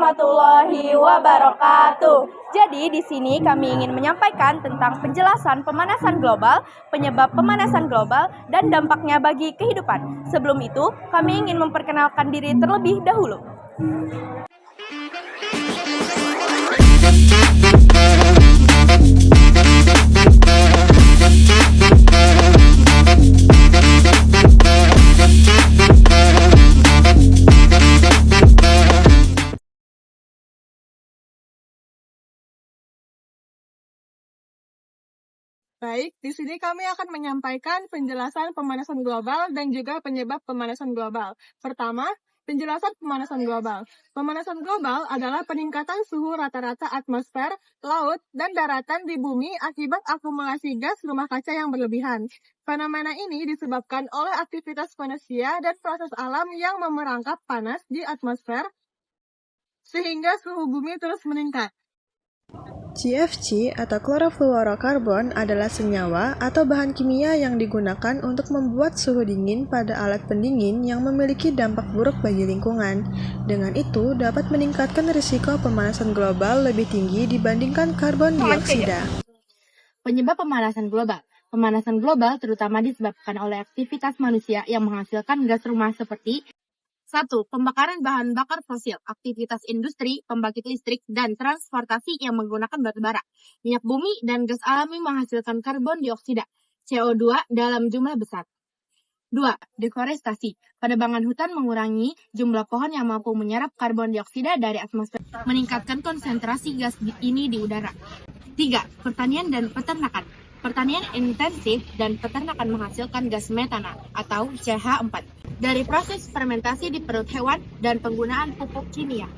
warahmatullahi wabarakatuh. Jadi di sini kami ingin menyampaikan tentang penjelasan pemanasan global, penyebab pemanasan global, dan dampaknya bagi kehidupan. Sebelum itu, kami ingin memperkenalkan diri terlebih dahulu. Baik, di sini kami akan menyampaikan penjelasan pemanasan global dan juga penyebab pemanasan global. Pertama, penjelasan pemanasan global. Pemanasan global adalah peningkatan suhu rata-rata atmosfer, laut, dan daratan di bumi akibat akumulasi gas rumah kaca yang berlebihan. Fenomena ini disebabkan oleh aktivitas manusia dan proses alam yang memerangkap panas di atmosfer, sehingga suhu bumi terus meningkat. CFC atau klorofluorokarbon adalah senyawa atau bahan kimia yang digunakan untuk membuat suhu dingin pada alat pendingin yang memiliki dampak buruk bagi lingkungan. Dengan itu, dapat meningkatkan risiko pemanasan global lebih tinggi dibandingkan karbon dioksida. Penyebab pemanasan global. Pemanasan global terutama disebabkan oleh aktivitas manusia yang menghasilkan gas rumah seperti 1. Pembakaran bahan bakar fosil, aktivitas industri, pembangkit listrik, dan transportasi yang menggunakan batu bara. Minyak bumi dan gas alami menghasilkan karbon dioksida, CO2 dalam jumlah besar. 2. Deforestasi. Penebangan hutan mengurangi jumlah pohon yang mampu menyerap karbon dioksida dari atmosfer, meningkatkan konsentrasi gas ini di udara. 3. Pertanian dan peternakan. Pertanian intensif dan peternakan menghasilkan gas metana atau CH4 dari proses fermentasi di perut hewan dan penggunaan pupuk kimia.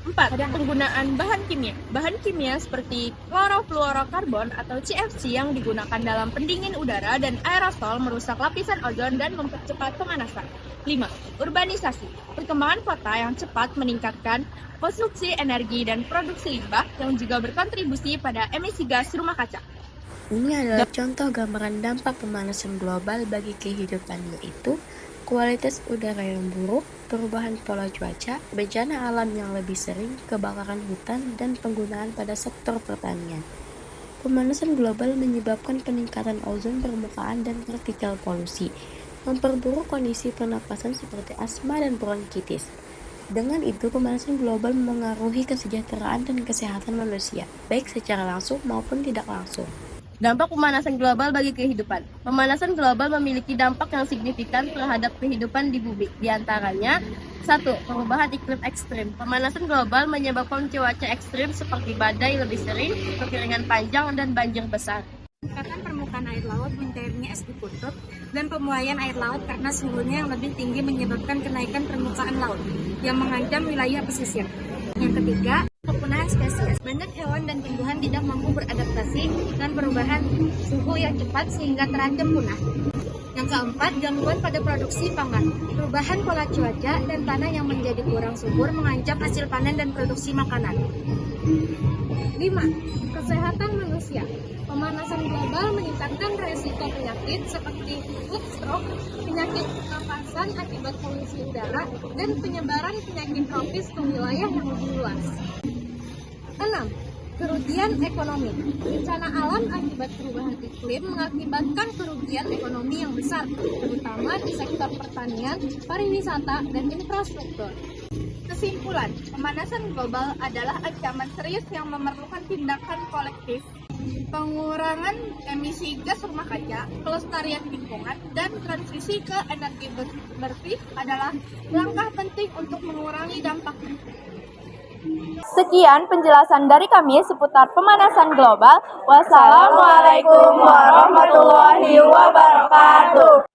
4. Penggunaan bahan kimia. Bahan kimia seperti klorofluorokarbon atau CFC yang digunakan dalam pendingin udara dan aerosol merusak lapisan ozon dan mempercepat pemanasan. 5. Urbanisasi. Perkembangan kota yang cepat meningkatkan konsumsi energi dan produksi limbah yang juga berkontribusi pada emisi gas rumah kaca. Ini adalah contoh gambaran dampak pemanasan global bagi kehidupan, yaitu kualitas udara yang buruk, perubahan pola cuaca, bencana alam yang lebih sering, kebakaran hutan, dan penggunaan pada sektor pertanian. Pemanasan global menyebabkan peningkatan ozon permukaan dan partikel polusi, memperburuk kondisi pernapasan seperti asma dan bronkitis. Dengan itu, pemanasan global mengaruhi kesejahteraan dan kesehatan manusia, baik secara langsung maupun tidak langsung. Dampak pemanasan global bagi kehidupan. Pemanasan global memiliki dampak yang signifikan terhadap kehidupan di bumi. Di antaranya, 1. Perubahan iklim ekstrim. Pemanasan global menyebabkan cuaca ekstrim seperti badai lebih sering, kekeringan panjang, dan banjir besar. Peningkatan permukaan air laut, mencairnya es di kutub, dan pemulayan air laut karena suhunya yang lebih tinggi menyebabkan kenaikan permukaan laut yang mengancam wilayah pesisir. Yang ketiga, kepunahan spesies. Banyak hewan dan tumbuhan tidak mampu beradaptasi dengan perubahan suhu yang cepat sehingga terancam punah. Yang keempat, gangguan pada produksi pangan. Perubahan pola cuaca dan tanah yang menjadi kurang subur mengancam hasil panen dan produksi makanan. 5. Kesehatan manusia. Pemanasan global meningkatkan resiko penyakit seperti heat stroke, penyakit pernapasan akibat polusi udara, dan penyebaran penyakit tropis ke wilayah yang lebih luas. 6. Kerugian ekonomi. Bencana alam akibat perubahan iklim mengakibatkan kerugian ekonomi yang besar, terutama di sektor pertanian, pariwisata, dan infrastruktur. Kesimpulan, pemanasan global adalah ancaman serius yang memerlukan tindakan kolektif. Pengurangan emisi gas rumah kaca, pelestarian lingkungan, dan transisi ke energi bersih adalah langkah penting untuk mengurangi dampaknya. Sekian penjelasan dari kami seputar pemanasan global. Wassalamualaikum warahmatullahi wabarakatuh.